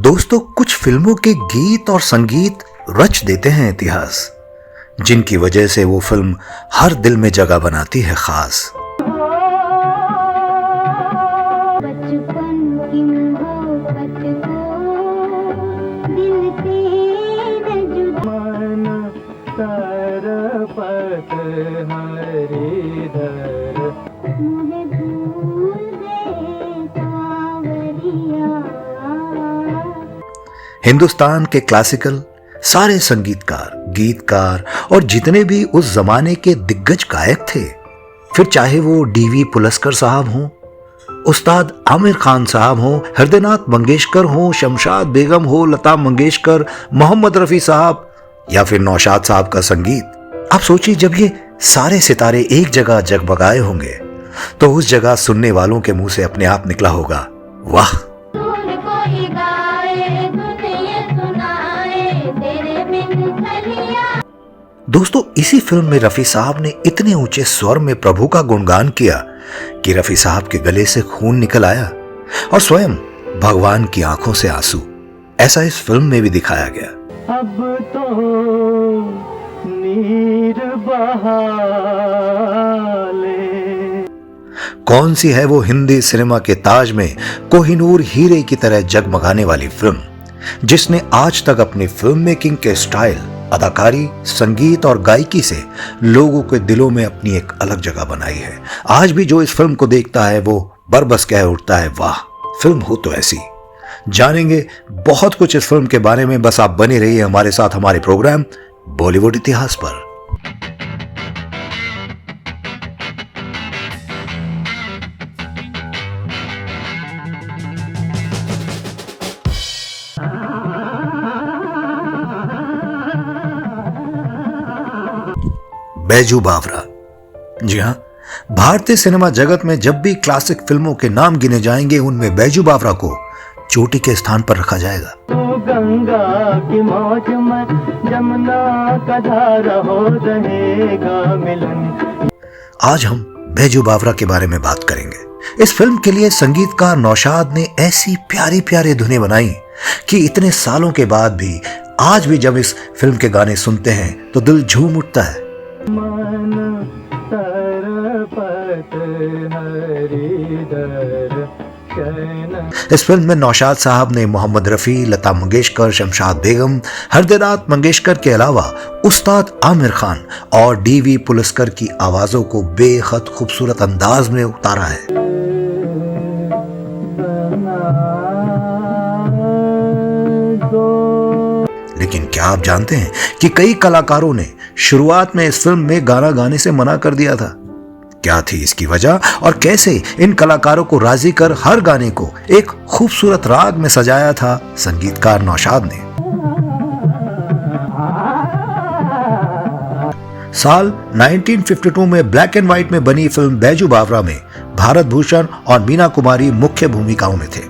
दोस्तों, कुछ फिल्मों के गीत और संगीत रच देते हैं इतिहास, जिनकी वजह से वो फिल्म हर दिल में जगह बनाती है खास। हिंदुस्तान के क्लासिकल सारे संगीतकार, गीतकार और जितने भी उस जमाने के दिग्गज गायक थे, फिर चाहे वो डीवी पुलस्कर साहब हों, उस्ताद आमिर खान साहब हों, हृदयनाथ मंगेशकर हों, शमशाद बेगम हो, लता मंगेशकर, मोहम्मद रफी साहब या फिर नौशाद साहब का संगीत। आप सोचिए, जब ये सारे सितारे एक जगह जगमगाए होंगे तो उस जगह सुनने वालों के मुंह से अपने आप निकला होगा, वाह। दोस्तों, इसी फिल्म में रफी साहब ने इतने ऊंचे स्वर में प्रभु का गुणगान किया कि रफी साहब के गले से खून निकल आया और स्वयं भगवान की आंखों से आंसू। ऐसा इस फिल्म में भी दिखाया गया। अब तो नीर बहा ले। कौन सी है वो हिंदी सिनेमा के ताज में कोहिनूर हीरे की तरह जगमगाने वाली फिल्म, जिसने आज तक अपनी फिल्म मेकिंग के स्टाइल, अदाकारी, संगीत और गायकी से लोगों के दिलों में अपनी एक अलग जगह बनाई है। आज भी जो इस फिल्म को देखता है वो बरबस कह उठता है, वाह, फिल्म हो तो ऐसी। जानेंगे बहुत कुछ इस फिल्म के बारे में, बस आप बने रहिए हमारे साथ हमारे प्रोग्राम बॉलीवुड इतिहास पर। बैजू बावरा। जी हां, भारतीय सिनेमा जगत में जब भी क्लासिक फिल्मों के नाम गिने जाएंगे, उनमें बैजू बावरा को चोटी के स्थान पर रखा जाएगा। तो गंगा की मौज में जमुना का धारा हो रहेगा मिलन। आज हम बैजू बावरा के बारे में बात करेंगे। इस फिल्म के लिए संगीतकार नौशाद ने ऐसी प्यारी प्यारी धुनें बनाई कि इतने सालों के बाद भी आज भी जब इस फिल्म के गाने सुनते हैं तो दिल झूम उठता है। इस फिल्म में नौशाद साहब ने मोहम्मद रफी, लता मंगेशकर, शमशाद बेगम, हृदयनाथ मंगेशकर के अलावा उस्ताद आमिर खान और डीवी पुलस्कर की आवाजों को बेहद खूबसूरत अंदाज में उतारा है। लेकिन क्या आप जानते हैं कि कई कलाकारों ने शुरुआत में इस फिल्म में गाना गाने से मना कर दिया था? क्या थी इसकी वजह और कैसे इन कलाकारों को राजी कर हर गाने को एक खूबसूरत राग में सजाया था संगीतकार नौशाद ने। साल 1952 में ब्लैक एंड व्हाइट में बनी फिल्म बैजू बावरा में भारत भूषण और मीना कुमारी मुख्य भूमिकाओं में थे।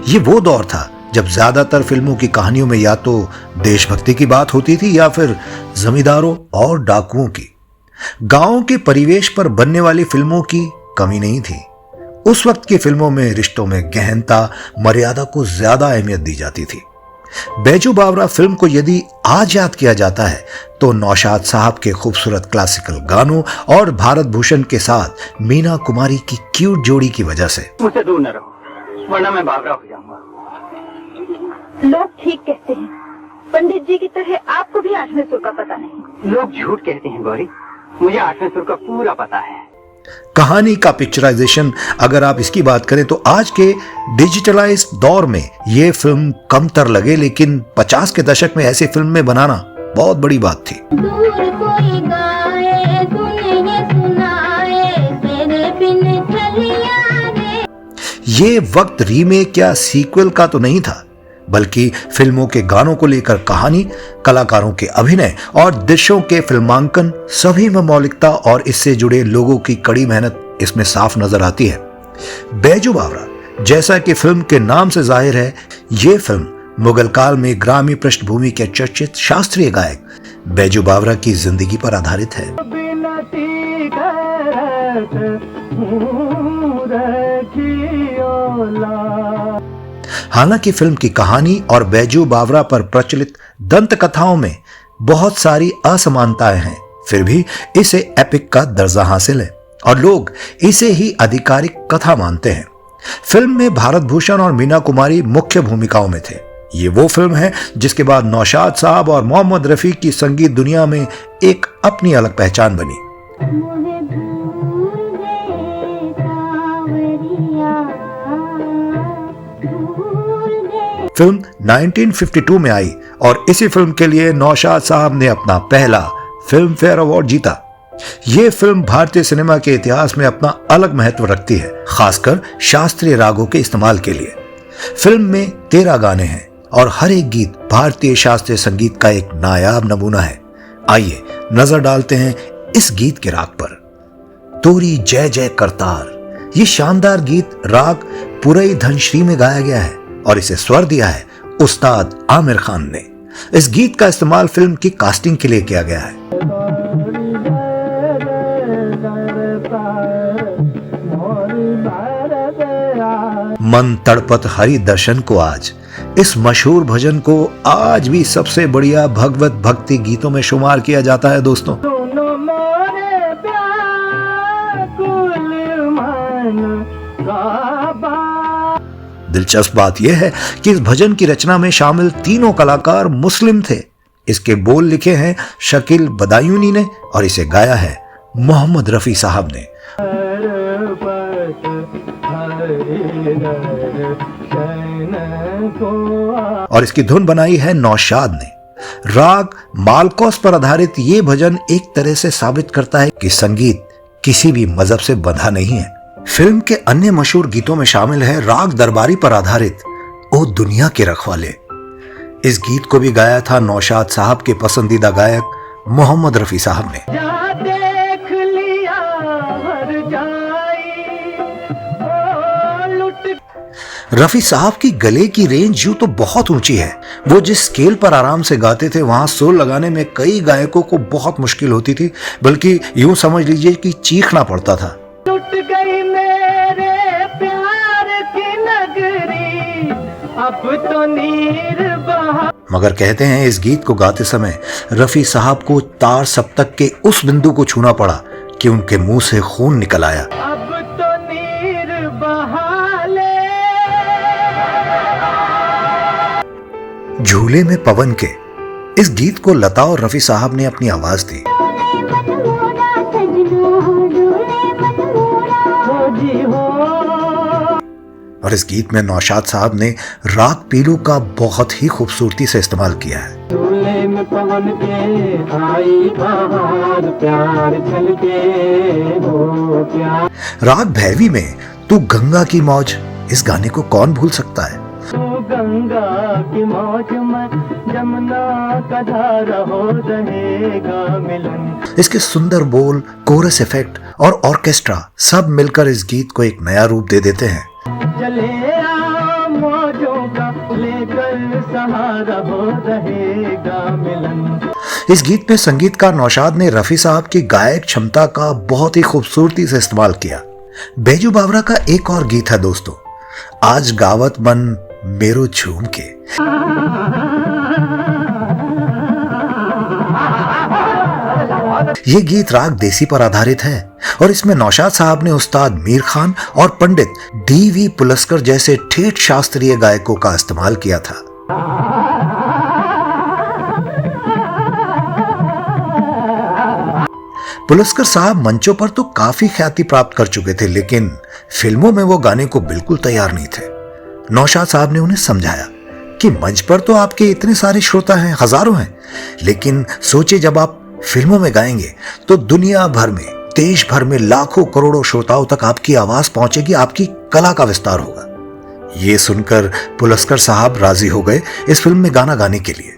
ये वो दौर था जब ज्यादातर फिल्मों की कहानियों में या तो देशभक्ति की बात होती थी या फिर जमींदारों और डाकुओं की। गांवों के परिवेश पर बनने वाली फिल्मों की कमी नहीं थी। उस वक्त की फिल्मों में रिश्तों में गहनता, मर्यादा को ज्यादा अहमियत दी जाती थी। बैजू बावरा फिल्म को यदि आज याद किया जाता है तो नौशाद साहब के खूबसूरत क्लासिकल गानों और भारत भूषण के साथ मीना कुमारी की क्यूट जोड़ी की वजह से। मुझसे दूर न रहो, वरना मैं बावरा हो जाऊंगा। लोग ठीक कहते हैं, पंडित जी की तरह आपको भी आठवें सुर का पता नहीं। लोग झूठ कहते हैं गौरी, मुझे आठवें सुर का पूरा पता है। कहानी का पिक्चराइजेशन अगर आप इसकी बात करें तो आज के डिजिटलाइज्ड दौर में ये फिल्म कमतर लगे, लेकिन 50 के दशक में ऐसी फिल्म में बनाना बहुत बड़ी बात थी। ये वक्त रीमेक या सीक्वल का तो नहीं था, बल्कि फिल्मों के गानों को लेकर कहानी, कलाकारों के अभिनय और दृश्यों के फिल्मांकन, सभी में मौलिकता और इससे जुड़े लोगों की कड़ी मेहनत इसमें साफ नजर आती है। बैजू बावरा, जैसा कि फिल्म के नाम से जाहिर है, ये फिल्म मुगल काल में ग्रामीण पृष्ठभूमि के चर्चित शास्त्रीय गायक बैजू बावरा की जिंदगी पर आधारित है। हालांकि फिल्म की कहानी और बैजू बावरा पर प्रचलित दंत कथाओं में बहुत सारी असमानताएं हैं, फिर भी इसे एपिक का दर्जा हासिल है और लोग इसे ही आधिकारिक कथा मानते हैं। फिल्म में भारत भूषण और मीना कुमारी मुख्य भूमिकाओं में थे। ये वो फिल्म है जिसके बाद नौशाद साहब और मोहम्मद रफी की संगीत दुनिया में एक अपनी अलग पहचान बनी। फिल्म 1952 में आई और इसी फिल्म के लिए नौशाद साहब ने अपना पहला फिल्म फेयर अवार्ड जीता। ये फिल्म भारतीय सिनेमा के इतिहास में अपना अलग महत्व रखती है, खासकर शास्त्रीय रागों के इस्तेमाल के लिए। फिल्म में 13 गाने हैं और हर एक गीत भारतीय शास्त्रीय संगीत का एक नायाब नमूना है। आइए नजर डालते हैं इस गीत के राग पर। तोरी जय जय करतार, ये शानदार गीत राग पुरई धनश्री में गाया गया है और इसे स्वर दिया है उस्ताद आमिर खान ने। इस गीत का इस्तेमाल फिल्म की कास्टिंग के लिए किया गया है। मन तड़पत हरि दर्शन को आज, इस मशहूर भजन को आज भी सबसे बढ़िया भगवत भक्ति गीतों में शुमार किया जाता है दोस्तों। दिलचस्प बात यह है कि इस भजन की रचना में शामिल तीनों कलाकार मुस्लिम थे। इसके बोल लिखे हैं शकील बदायूनी ने और इसे गाया है मोहम्मद रफी साहब ने। और इसकी धुन बनाई है नौशाद ने। राग मालकोस पर आधारित ये भजन एक तरह से साबित करता है कि संगीत किसी भी मजहब से बंधा नहीं है। फिल्म के अन्य मशहूर गीतों में शामिल है राग दरबारी पर आधारित ओ दुनिया के रखवाले। इस गीत को भी गाया था नौशाद साहब के पसंदीदा गायक मोहम्मद रफी साहब ने। रफी साहब की गले की रेंज यूं तो बहुत ऊंची है। वो जिस स्केल पर आराम से गाते थे वहां सुर लगाने में कई गायकों को बहुत मुश्किल होती थी, बल्कि यूं समझ लीजिए कि चीखना पड़ता था। लुट गई मेरे प्यार की नगरी, अब तो नीर बहा। मगर कहते हैं इस गीत को गाते समय रफी साहब को तार सप्तक के उस बिंदु को छूना पड़ा कि उनके मुंह से खून निकल आया। अब तो नीर बहाले। झूले में पवन के इस गीत को लता और रफी साहब ने अपनी आवाज दी। और इस गीत में नौशाद साहब ने राग पीलू का बहुत ही खूबसूरती से इस्तेमाल किया है। झूले में पवन के आई बहार, प्यार छलके हो प्यार। राग भैरवी में तू गंगा की मौज, इस गाने को कौन भूल सकता है। तू गंगा की मौज में जमुना का धारा हो रहेगा मिलन। इसके सुंदर बोल, कोरस इफेक्ट और ऑर्केस्ट्रा सब मिलकर इस गीत को एक नया रूप दे देते हैं। चले आ मौजों का लेकर सहारा हो रहेगा मिलन। इस गीत में संगीतकार नौशाद ने रफी साहब की गायक क्षमता का बहुत ही खूबसूरती से इस्तेमाल किया। बैजू बावरा का एक और गीत है दोस्तों, आज गावत मन मेरो झूम के। ये गीत राग देसी पर आधारित है और इसमें नौशाद साहब ने उस्ताद मीर खान और पंडित डी.वी. पुलस्कर जैसे ठेठ शास्त्रीय गायकों का इस्तेमाल किया था। पुलस्कर साहब मंचों पर तो काफी ख्याति प्राप्त कर चुके थे, लेकिन फिल्मों में वो गाने को बिल्कुल तैयार नहीं थे। नौशाद साहब ने उन्हें समझाया कि मंच पर तो आपके इतने सारे श्रोता हैं, हजारों हैं, लेकिन सोचिए जब आप फिल्मों में गाएंगे तो दुनिया भर में, देश भर में लाखों करोड़ों श्रोताओं तक आपकी आवाज पहुंचेगी, आपकी कला का विस्तार होगा। ये सुनकर पुलस्कर साहब राजी हो गए इस फिल्म में गाना गाने के लिए।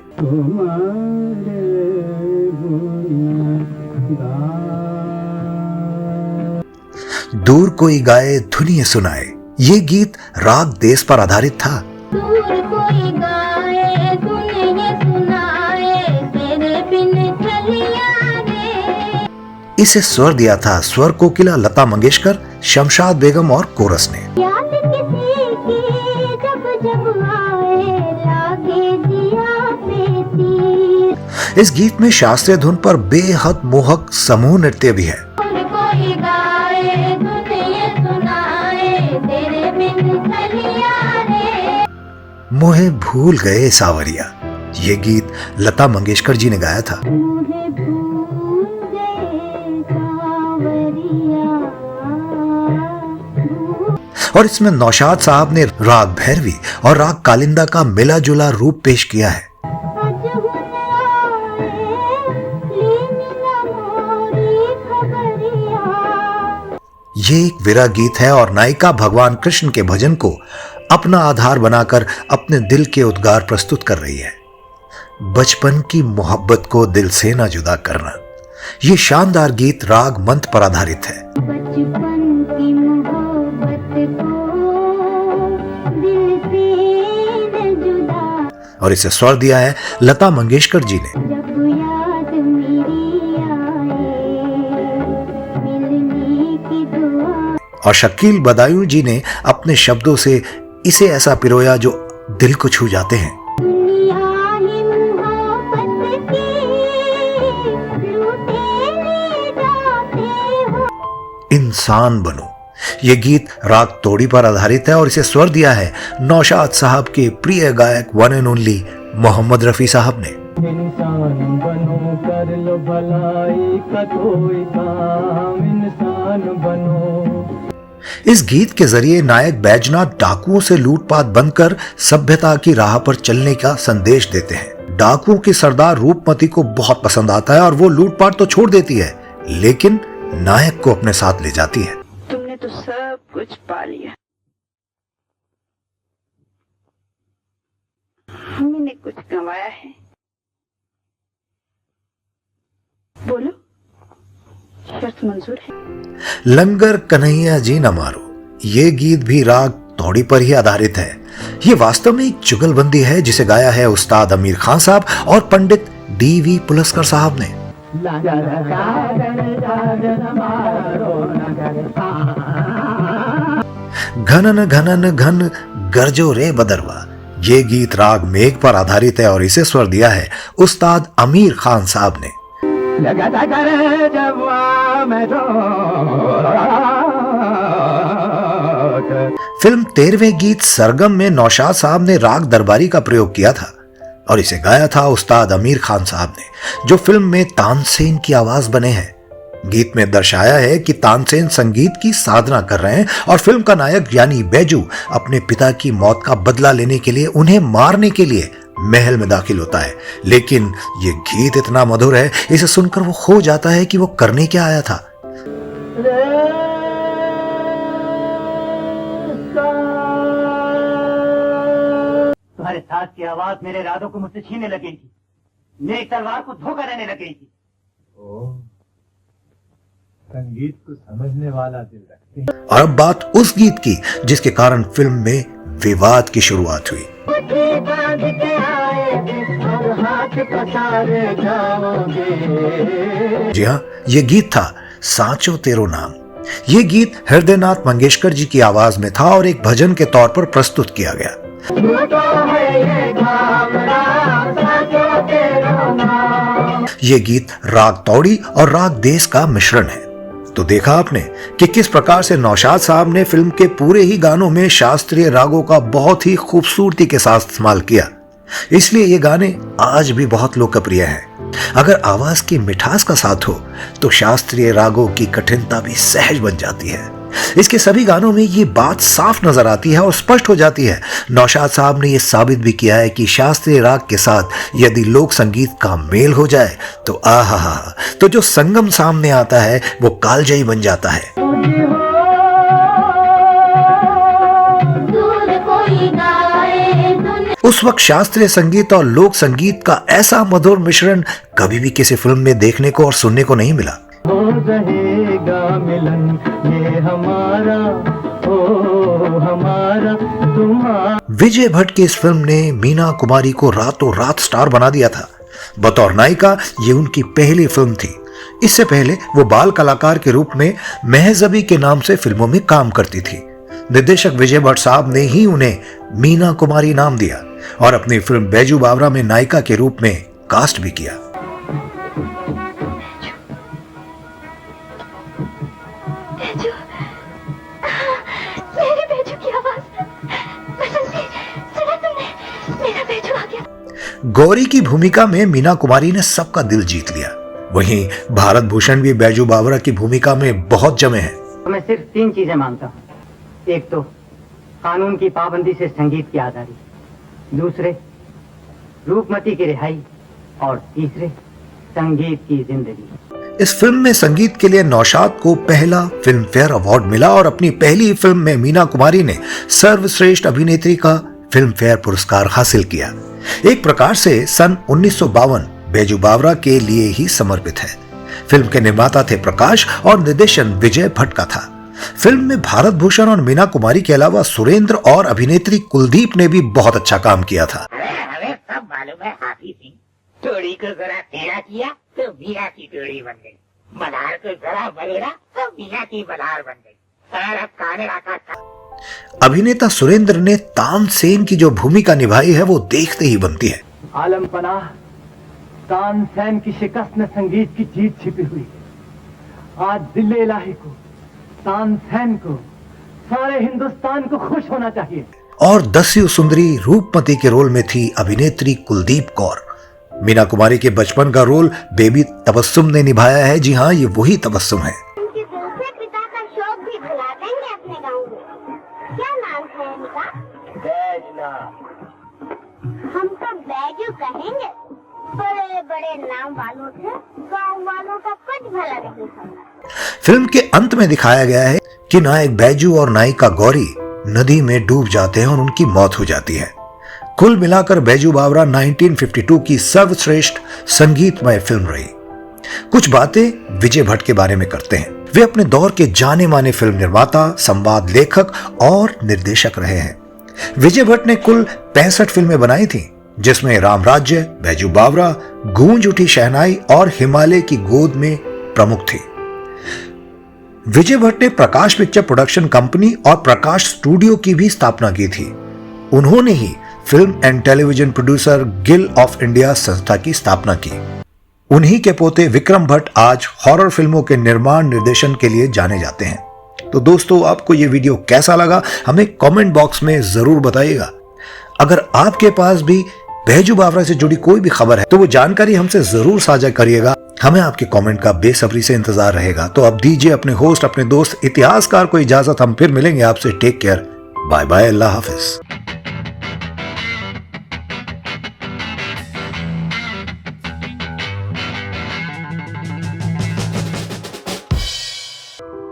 दूर कोई गाए धुनिये सुनाए, ये गीत राग देश पर आधारित था। दूर कोई गाए धुनिये सुनाए, तेरे बिन चलिया रे। इसे स्वर दिया था स्वर कोकिला लता मंगेशकर, शमशाद बेगम और कोरस ने। याद किसी की जब जब आए लागे जिया पे तीर। इस गीत में शास्त्रीय धुन पर बेहद मोहक समूह नृत्य भी है। और कोई गाए दुनिया सुनाए तेरे बिन चलिया रे। मोहे भूल गए सावरिया, ये गीत लता मंगेशकर जी ने गाया था। मुझे भूल गए सावरिया। और इसमें नौशाद साहब ने राग भैरवी और राग कालिंदा का मिला जुला रूप पेश किया है। आज हुन आए लीला मोरी खबरिया। ये एक विरह गीत है और नायिका भगवान कृष्ण के भजन को अपना आधार बनाकर अपने दिल के उद्गार प्रस्तुत कर रही है। बचपन की मोहब्बत को दिल से ना जुदा करना, ये शानदार गीत राग मंत पर आधारित है। बचपन की मोहब्बत को दिल से न जुदा। और इसे स्वर दिया है लता मंगेशकर जी ने। जब याद मेरी आए मिलने की दुआ। और शकील बदायूं जी ने अपने शब्दों से इसे ऐसा पिरोया जो दिल को छू जाते हैं। दुनिया ही मोहब्बत की लूटे ले जाते हो। इंसान बनो, ये गीत राग तोड़ी पर आधारित है और इसे स्वर दिया है नौशाद साहब के प्रिय गायक one and only Mohammed Rafi साहब ने। इंसान बनो कर लो भलाई का कोई काम, इंसान बनो। इस गीत के जरिए नायक बैजनाथ डाकुओं से लूटपाट बंद कर सभ्यता की राह पर चलने का संदेश देते हैं। डाकुओं की सरदार रूपमती को बहुत पसंद आता है और वो लूटपाट तो छोड़ देती है, लेकिन नायक को अपने साथ ले जाती है। तुमने तो सब कुछ पा लिया, हमने कुछ गंवाया है। बोलो, शर्त मंजूर है? लंगर कन्हैया जी न मारो, ये गीत भी राग तौड़ी पर ही आधारित है। ये वास्तव में एक जुगलबंदी है जिसे गाया है उस्ताद आमिर खान साहब और पंडित डीवी पुलस्कर साहब ने। घनन घनन घन गरजो रे बदरवा, ये गीत राग मेघ पर आधारित है और इसे स्वर दिया है उस्ताद आमिर खान साहब ने। फिल्म 13वें गीत सरगम में नौशाद साहब ने राग दरबारी का प्रयोग किया था और इसे गाया था उस्ताद आमिर खान साहब ने, जो फिल्म में तानसेन की आवाज बने हैं। गीत में दर्शाया है कि तानसेन संगीत की साधना कर रहे हैं और फिल्म का नायक यानी बैजू अपने पिता की मौत का बदला लेने के लिए उन्हें मारने के लिए महल में दाखिल होता है। लेकिन ये गीत इतना मधुर है, इसे सुनकर वो खो जाता है कि वो करने क्या आया था। तुम्हारे साथ की आवाज मेरे इरादों को मुझसे छीनने लगेगी, मेरी तलवार को धोखा देने लगेगी। संगीत को समझने वाला दिल रखते हैं। और अब बात उस गीत की जिसके कारण फिल्म में विवाद की शुरुआत हुई। जी हाँ, ये गीत था सांचो तेरो नाम। ये गीत हृदयनाथ मंगेशकर जी की आवाज में था और एक भजन के तौर पर प्रस्तुत किया गया। ये गीत राग तौड़ी और राग देस का मिश्रण है। तो देखा आपने कि किस प्रकार से नौशाद साहब ने फिल्म के पूरे ही गानों में शास्त्रीय रागों का बहुत ही खूबसूरती के साथ इस्तेमाल किया, इसलिए ये गाने आज भी बहुत लोकप्रिय हैं। अगर आवाज की मिठास का साथ हो तो शास्त्रीय रागों की कठिनता भी सहज बन जाती है। इसके सभी गानों में ये बात साफ नजर आती है और स्पष्ट हो जाती है। नौशाद साहब ने यह साबित भी किया है कि शास्त्रीय राग के साथ यदि लोक संगीत का मेल हो जाए तो आहा, तो जो संगम सामने आता है वो कालजयी बन जाता है। उस वक्त शास्त्रीय संगीत और लोक संगीत का ऐसा मधुर मिश्रण कभी भी किसी फिल्म में देखने को और सुनने को नहीं मिला। हो रहेगा मिलन ये हमारा, ओ हमारा तुम्हारा। विजय भट्ट की इस फिल्म ने मीना कुमारी को रातों रात स्टार बना दिया था। बतौर नायिका ये उनकी पहली फिल्म थी इससे पहले वो बाल कलाकार के रूप में मेहजबी के नाम से फिल्मों में काम करती थी। निर्देशक विजय भट्ट साहब ने ही उन्हें मीना कुमारी नाम दिया और अपनी फिल्म बैजू बावरा में नायिका के रूप में कास्ट भी किया। मेरे बेजू की आवाज बसंती, सुना तुमने? मेरा बेजू आ गया। गौरी की भूमिका में मीना कुमारी ने सबका दिल जीत लिया। वहीं भारत भूषण भी बैजू बावरा की भूमिका में बहुत जमे हैं। मैं सिर्फ 3 चीजें मांगता हूँ। एक तो कानून की पाबंदी से संगीत की आजादी, दूसरे रूपमती की रिहाई और तीसरे संगीत की जिंदगी। इस फिल्म में संगीत के लिए नौशाद को पहला फिल्म फेयर अवार्ड मिला और अपनी पहली फिल्म में मीना कुमारी ने सर्वश्रेष्ठ अभिनेत्री का फिल्म फेयर पुरस्कार हासिल किया। एक प्रकार से सन 1952 बैजू बावरा के लिए ही समर्पित है। फिल्म के निर्माता थे प्रकाश और निर्देशन विजय भट्ट का था। फिल्म में भारत भूषण और मीना कुमारी के अलावा सुरेंद्र और अभिनेत्री कुलदीप ने भी बहुत अच्छा काम किया था। हमें सब मालूम है हाथी सिंह, टोड़ी को जरा टेढ़ा किया तो मीना की टोड़ी बन गई, मल्हार को जरा बलेड़ा तो मीना की मल्हार बन गई। और अब काने रखा था। अभिनेता सुरेंद्र ने तानसेन की जो भूमिका निभाई है वो देखते ही बनती है। आलम पनाह, तानसेन की शिकस्त में संगीत की जीत छिपी हुई है। आज दिल इलाही को, तानसेन को, सारे हिंदुस्तान को खुश होना चाहिए। और दस्यु सुंदरी रूपमती के रोल में थी अभिनेत्री कुलदीप कौर। मीना कुमारी के बचपन का रोल बेबी तबस्सुम ने निभाया है। जी हाँ, ये वही तबस्सुम है। उनके दूसरे पिता का शौक भी भुला देंगे अपने गांव में। क्या नाम है इनका? बैजना। हम तो बैजू कहेंगे। बड़े बड़े नाम वालों से गांव वालों का कुछ भला नहीं होगा। फिल्म के अंत में दिखाया गया है कि नायक बैजू और नायिका गौरी नदी में डूब जाते हैं और उनकी मौत हो जाती है। कुल मिलाकर बैजू बावरा 1952 की सर्वश्रेष्ठ संगीतमय फिल्म रही। कुछ बातें विजय भट्ट के बारे में करते हैं। वे अपने दौर के जाने माने फिल्म निर्माता, संवाद लेखक और निर्देशक रहे हैं। विजय भट्ट ने कुल 65 फिल्में बनाई थी, जिसमें राम राज्य, बैजू बावरा, गूंज उठी शहनाई और हिमालय की गोद में प्रमुख थी। विजय भट्ट ने प्रकाश पिक्चर प्रोडक्शन कंपनी और प्रकाश स्टूडियो की भी स्थापना की थी। उन्होंने ही film and television producer guild of India संस्था की स्थापना की। उन्हीं के पोते विक्रम भट्ट आज हॉरर फिल्मों के निर्माण निर्देशन के लिए जाने जाते हैं। तो दोस्तों, आपको ये वीडियो कैसा लगा हमें कमेंट बॉक्स में जरूर बताइएगा। अगर आपके पास भी बैजू बावरा से जुड़ी कोई भी खबर है तो वो जानकारी हमसे जरूर साझा करिएगा। हमें आपके कमेंट का बेसब्री से इंतजार रहेगा। तो अब दीजिए अपने होस्ट, अपने दोस्त इतिहासकार को इजाजत। हम फिर मिलेंगे आपसे। टेक केयर, बाय बाय, अल्लाह हाफिज।